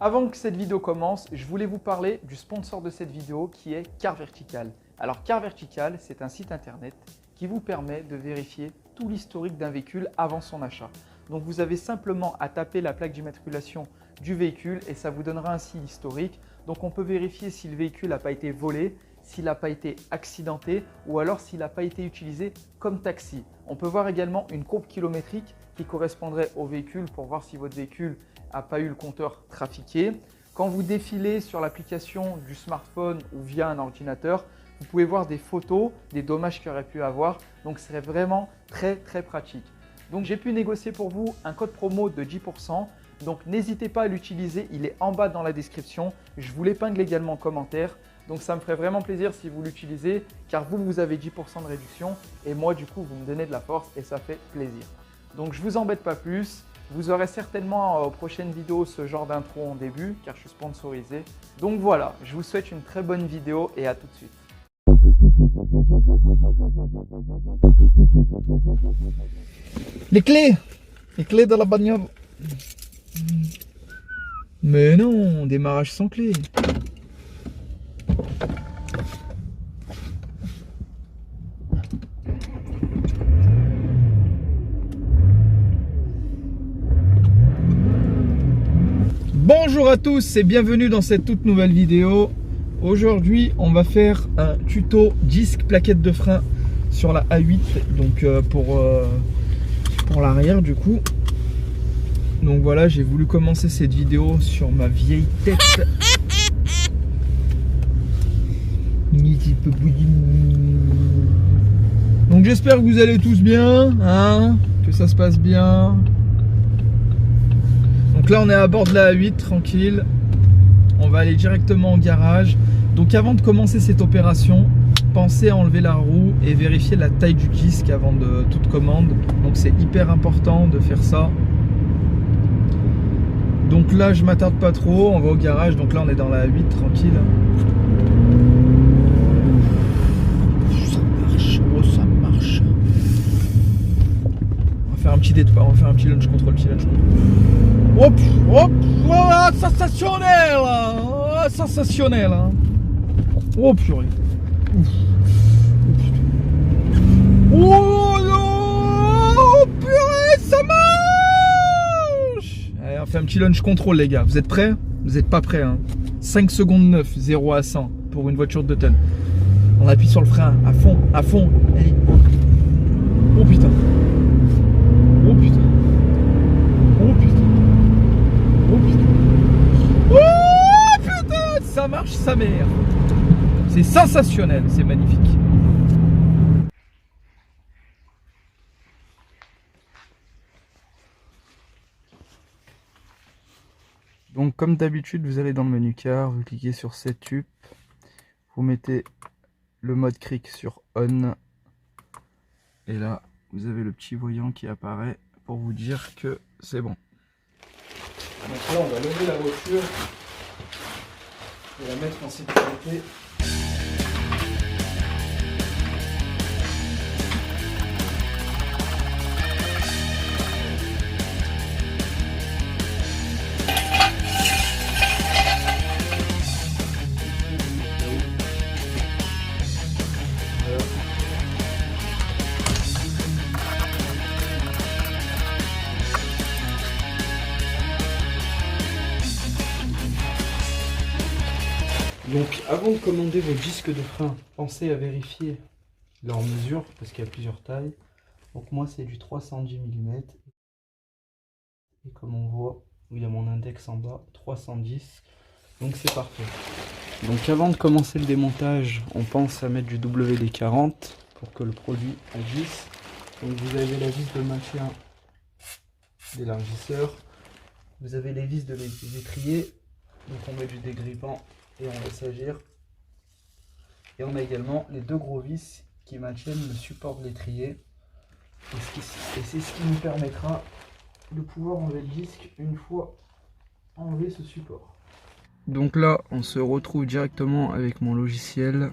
Avant que cette vidéo commence, je voulais vous parler du sponsor de cette vidéo qui est Car Vertical. Alors Car Vertical, c'est un site internet qui vous permet de vérifier tout l'historique d'un véhicule avant son achat. Donc vous avez simplement à taper la plaque d'immatriculation du véhicule et ça vous donnera ainsi l'historique. Donc on peut vérifier si le véhicule n'a pas été volé, s'il n'a pas été accidenté ou alors s'il n'a pas été utilisé comme taxi. On peut voir également une courbe kilométrique qui correspondrait au véhicule pour voir si votre véhicule n'a pas eu le compteur trafiqué. Quand vous défilez sur l'application du smartphone ou via un ordinateur, vous pouvez voir des photos, des dommages qu'il aurait pu avoir. Donc ce serait vraiment très pratique. Donc j'ai pu négocier pour vous un code promo de 10%. Donc n'hésitez pas à l'utiliser, il est en bas dans la description. Je vous l'épingle également en commentaire. Donc ça me ferait vraiment plaisir si vous l'utilisez car vous avez 10% de réduction et moi du coup vous me donnez de la force et ça fait plaisir. Donc je ne vous embête pas plus. Vous aurez certainement aux prochaines vidéos ce genre d'intro en début car je suis sponsorisé. Donc voilà, je vous souhaite une très bonne vidéo et à tout de suite. Les clés de la bagnole. Mais non, démarrage sans clé. Bonjour à tous et bienvenue dans cette toute nouvelle vidéo. Aujourd'hui, on va faire un tuto disque plaquette de frein sur la A8, donc pour l'arrière du coup. Donc voilà, j'ai voulu commencer cette vidéo sur ma vieille tête. Donc j'espère que vous allez tous bien, hein, que ça se passe bien. Donc là on est à bord de la A8, tranquille. On va aller directement au garage. Donc avant de commencer cette opération, pensez à enlever la roue et vérifier la taille du disque avant de toute commande. Donc c'est hyper important de faire ça. Donc là je m'attarde pas trop, on va au garage. Donc là on est dans la A8, tranquille. Ça marche, oh ça marche. On va faire un petit départ, on va faire un petit launch control, Hop, hop, voilà, sensationnel, hein, sensationnel. Hein. Oh purée. Ouf. Oh non, purée, ça marche. Allez, on fait un petit launch control les gars. Vous êtes prêts? Vous n'êtes pas prêts hein. 5 secondes 9, 0 à 100 pour une voiture de tonne. On appuie sur le frein à fond, à fond. Allez. Oh putain. Oh putain. Oh putain. Oh putain. Oh putain. Ça marche sa mère. C'est sensationnel, c'est magnifique. Donc comme d'habitude, vous allez dans le menu car, vous cliquez sur Setup, vous mettez le mode cric sur On, et là vous avez le petit voyant qui apparaît pour vous dire que c'est bon. Donc là on va lever la voiture et la mettre en sécurité. Donc avant de commander vos disques de frein, pensez à vérifier leur mesure parce qu'il y a plusieurs tailles. Donc moi c'est du 310 mm et comme on voit, il y a mon index en bas, 310. Donc c'est parfait. Donc avant de commencer le démontage, on pense à mettre du WD-40 pour que le produit agisse. Donc vous avez la vis de maintien d'élargisseur, vous avez les vis de l'étrier, donc on met du dégrippant et on laisse agir. Et on a également les deux gros vis qui maintiennent le support de l'étrier. Et c'est ce qui nous permettra de pouvoir enlever le disque une fois enlevé ce support. Donc là, on se retrouve directement avec mon logiciel.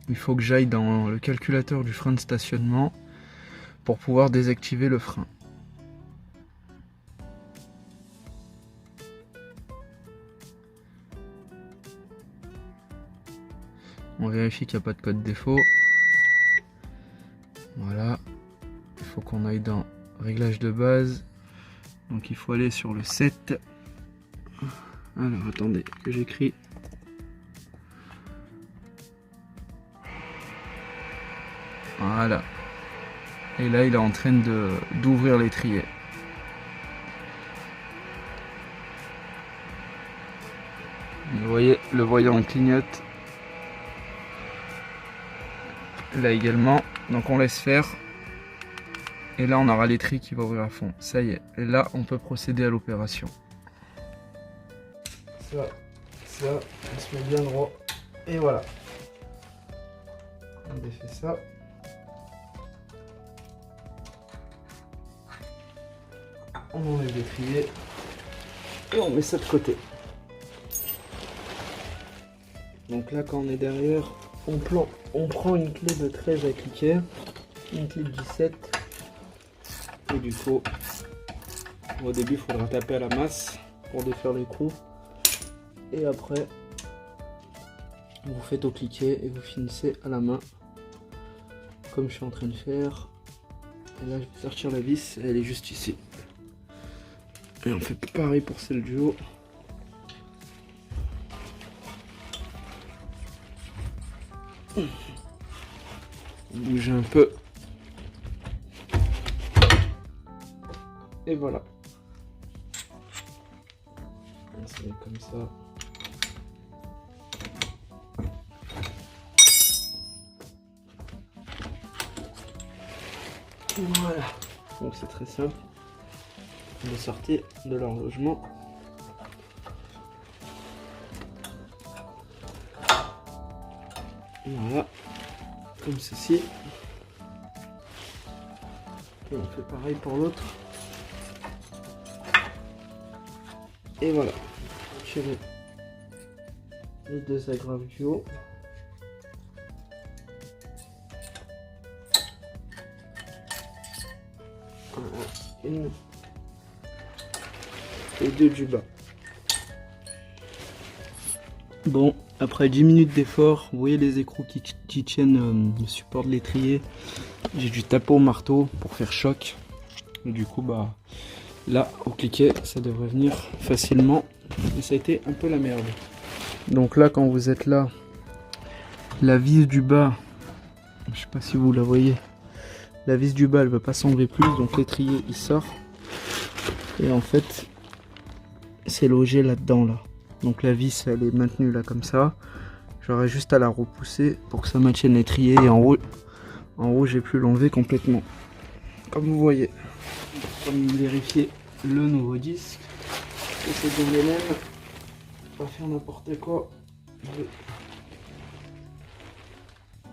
Il faut que j'aille dans le calculateur du frein de stationnement pour pouvoir désactiver le frein. On vérifie qu'il n'y a pas de code défaut. Voilà. Il faut qu'on aille dans réglage de base. Donc il faut aller sur le 7. Alors attendez que j'écris. Voilà. Et là il est en train d'ouvrir l'étrier. Vous voyez, le voyant clignote. Là également. Donc on laisse faire. Et là on aura l'étrier qui va ouvrir à fond. Ça y est. Et là on peut procéder à l'opération. Ça, on se met bien droit. Et voilà. On défait ça. On enlève l'étrier. Et on met ça de côté. Donc là quand on est derrière, on prend une clé de 13 à cliquer, une clé de 17. Et du coup, au début il faudra taper à la masse pour défaire l'écrou. Et après, vous faites au cliquet et vous finissez à la main. Comme je suis en train de faire. Et là je vais sortir la vis, elle est juste ici. Et on fait pareil pour celle du haut. On bouge un peu. Et voilà. On se met comme ça. Voilà. Donc c'est très simple. On est sorti de l'horlogement. Voilà. Comme ceci. Et on fait pareil pour l'autre. Et voilà. Tirer les deux agrafes du haut. Voilà. Une. Et deux du bas. Bon, après 10 minutes d'effort, vous voyez les écrous qui tiennent le support de l'étrier. J'ai dû taper au marteau pour faire choc. Et du coup, bah là, au cliquet, ça devrait venir facilement. Et ça a été un peu la merde. Donc là, quand vous êtes là, la vis du bas, je sais pas si vous la voyez, la vis du bas, elle ne veut pas s'enlever plus, donc l'étrier il sort. Et en fait, c'est logé là-dedans là. Donc la vis elle est maintenue là comme ça. J'aurais juste à la repousser pour que ça maintienne l'étrier. Et en haut j'ai pu l'enlever complètement. Comme vous voyez. Comme vérifier le nouveau disque. Et c'est bien les mêmes. Pas faire n'importe quoi.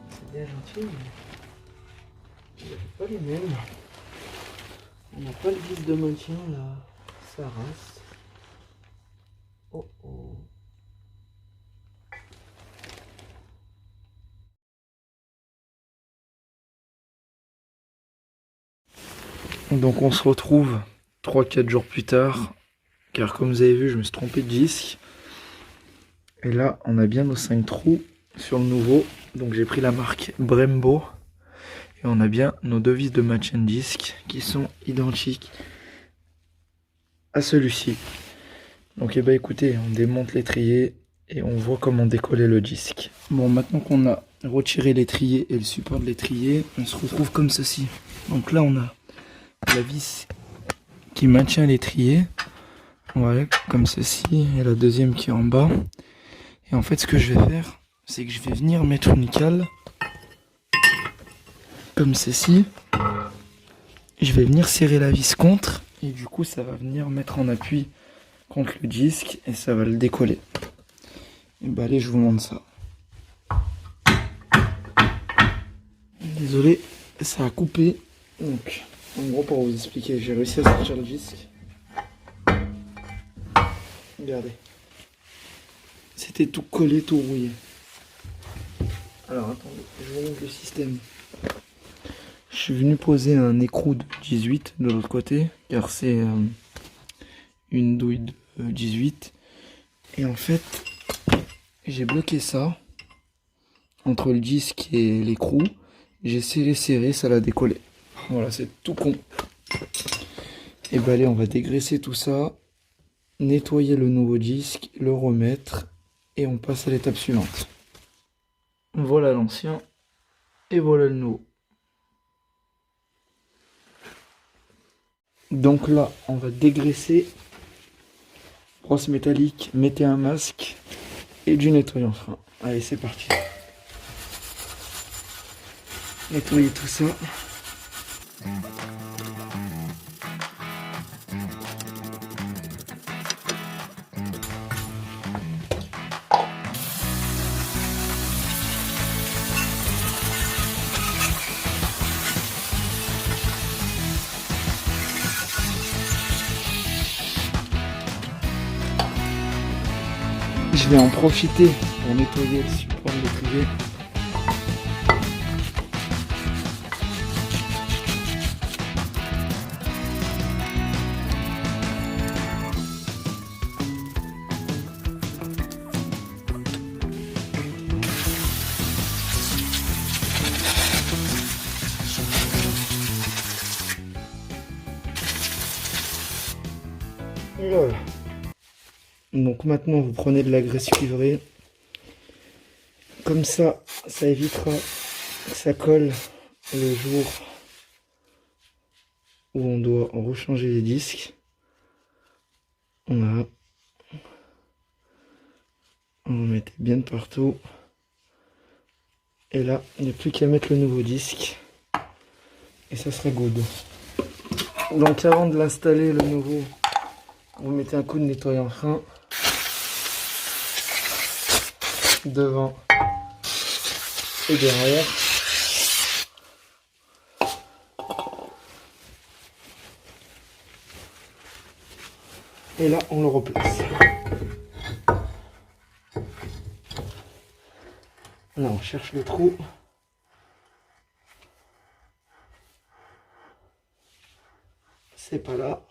C'est bien gentil mais c'est pas les mêmes. On n'a pas le vis de maintien là. Ça rase. Oh oh. Donc on se retrouve 3-4 jours plus tard, car comme vous avez vu je me suis trompé de disque. Et là on a bien nos 5 trous sur le nouveau, donc j'ai pris la marque Brembo. Et on a bien nos deux vis de maintien de disque qui sont identiques à celui-ci. Donc écoutez, on démonte l'étrier et on voit comment décoller le disque. Bon, maintenant qu'on a retiré l'étrier et le support de l'étrier, on se retrouve comme ceci. Donc là on a la vis qui maintient l'étrier, voilà, comme ceci, et la deuxième qui est en bas. Et en fait ce que je vais faire, c'est que je vais venir mettre une cale comme ceci. Je vais venir serrer la vis contre, et du coup ça va venir mettre en appui contre le disque et ça va le décoller. Et bah allez, je vous montre ça. Désolé, ça a coupé. Donc en gros, pour vous expliquer, j'ai réussi à sortir le disque. Regardez. C'était tout collé, tout rouillé. Alors attendez, je vous montre le système. Je suis venu poser un écrou de 18 de l'autre côté, car c'est une douille de 18. Et en fait, j'ai bloqué ça entre le disque et l'écrou. J'ai serré, ça l'a décollé. Voilà, c'est tout con. Et ben allez, on va dégraisser tout ça, nettoyer le nouveau disque, le remettre, et on passe à l'étape suivante. Voilà l'ancien, et voilà le nouveau. Donc là, on va dégraisser. Brosse métallique, mettez un masque et du nettoyant frein. Allez, c'est parti. Nettoyez tout ça. Je vais en profiter pour nettoyer le support d'étrier. Voilà. Donc maintenant vous prenez de la graisse cuivrée. Comme ça évitera que ça colle le jour où on doit rechanger les disques. Voilà. On en mettait bien de partout. Et là, il n'y a plus qu'à mettre le nouveau disque. Et ça sera good. Donc avant de l'installer le nouveau, vous mettez un coup de nettoyant frein. Devant et derrière. Et là, on le replace. Là, on cherche le trou. C'est pas là.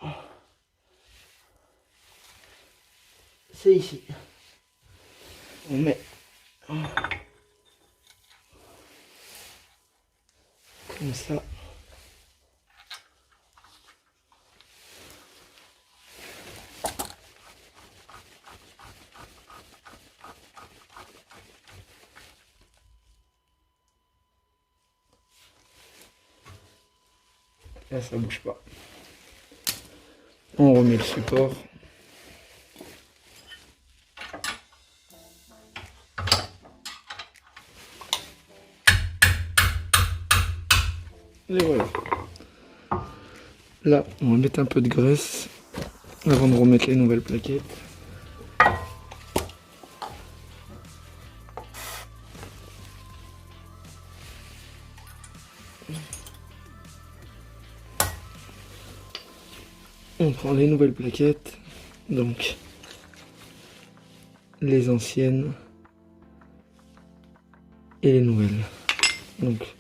C'est ici. On met comme ça. Là, ça bouge pas. On remet le support. Et voilà. Là, on va mettre un peu de graisse avant de remettre les nouvelles plaquettes. On prend les nouvelles plaquettes, donc les anciennes et les nouvelles. Donc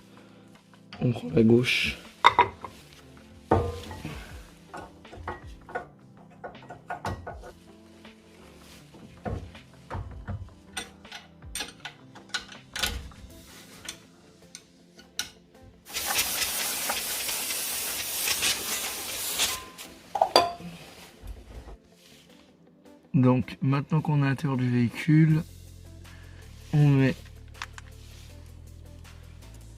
on prend la gauche. Donc maintenant qu'on est à l'intérieur du véhicule, on met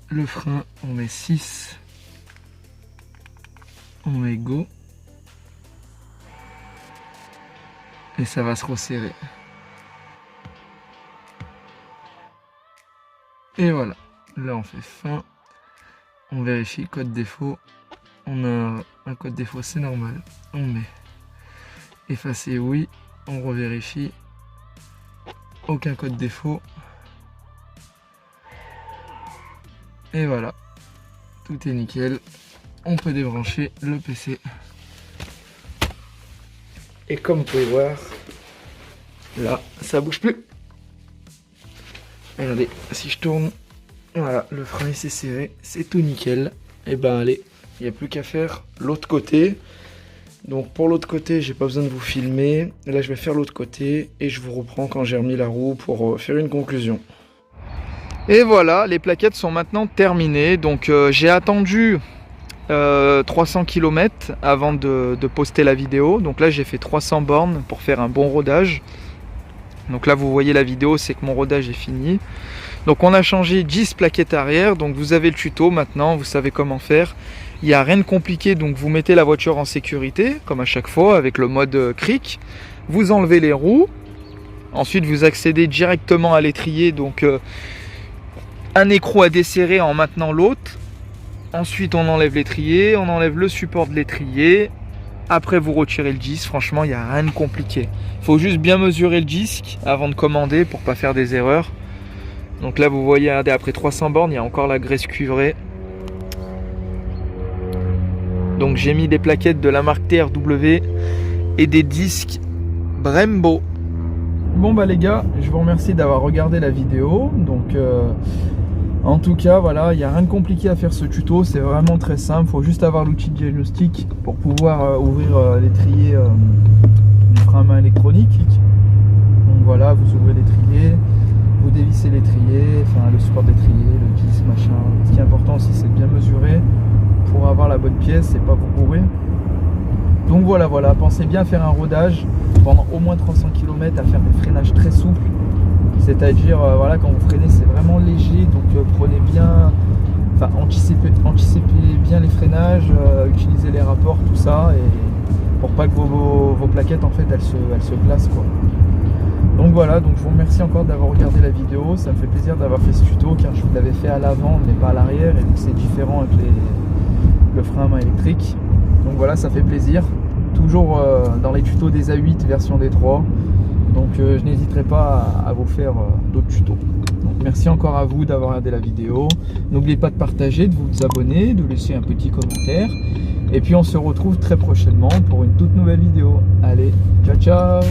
le frein, on met 6, on met go, et ça va se resserrer. Et voilà, là on fait fin, on vérifie code défaut, on a un code défaut, c'est normal, on met effacer oui, on revérifie, aucun code défaut, et voilà, tout est nickel, on peut débrancher le PC. Et comme vous pouvez voir, là ça bouge plus. Regardez, si je tourne, voilà, le frein s'est serré, c'est tout nickel. Et ben allez, il n'y a plus qu'à faire l'autre côté. Donc pour l'autre côté, j'ai pas besoin de vous filmer. Là je vais faire l'autre côté et je vous reprends quand j'ai remis la roue pour faire une conclusion. Et voilà, les plaquettes sont maintenant terminées. Donc j'ai attendu 300 km avant de poster la vidéo. Donc là j'ai fait 300 bornes pour faire un bon rodage. Donc là vous voyez la vidéo, c'est que mon rodage est fini. Donc on a changé 10 plaquettes arrière. Donc vous avez le tuto maintenant, vous savez comment faire. Il n'y a rien de compliqué, donc vous mettez la voiture en sécurité, comme à chaque fois, avec le mode cric. Vous enlevez les roues. Ensuite vous accédez directement à l'étrier. Donc un écrou à desserrer en maintenant l'autre. Ensuite on enlève l'étrier, on enlève le support de l'étrier. Après vous retirez le disque. Franchement il n'y a rien de compliqué. Il faut juste bien mesurer le disque avant de commander pour pas faire des erreurs. Donc là vous voyez, regardez, après 300 bornes il y a encore la graisse cuivrée. Donc j'ai mis des plaquettes de la marque TRW et des disques Brembo. Bon bah les gars, je vous remercie d'avoir regardé la vidéo. Donc en tout cas voilà, il n'y a rien de compliqué à faire ce tuto, c'est vraiment très simple. Il faut juste avoir l'outil de diagnostic pour pouvoir ouvrir l'étrier du frein à main électronique. Donc voilà, vous ouvrez l'étrier, vous dévissez l'étrier, enfin le support d'étrier, le disque, machin. Ce qui est important aussi c'est de bien mesurer pour avoir la bonne pièce et pas vous bourrer. Donc voilà, pensez bien à faire un rodage pendant au moins 300 km, à faire des freinages très souples. C'est-à-dire, voilà, quand vous freinez, c'est vraiment léger, donc prenez bien, enfin anticipez bien les freinages, utilisez les rapports, tout ça, et pour pas que vos plaquettes en fait elles se glacent quoi. Donc voilà, donc je vous remercie encore d'avoir regardé la vidéo, ça me fait plaisir d'avoir fait ce tuto car je vous l'avais fait à l'avant mais pas à l'arrière, et donc c'est différent avec le frein à main électrique. Donc voilà, ça fait plaisir, toujours dans les tutos des A8 version D3. Donc je n'hésiterai pas à vous faire d'autres tutos. Donc merci encore à vous d'avoir regardé la vidéo. N'oubliez pas de partager, de vous abonner, de laisser un petit commentaire. Et puis on se retrouve très prochainement pour une toute nouvelle vidéo. Allez, ciao ciao!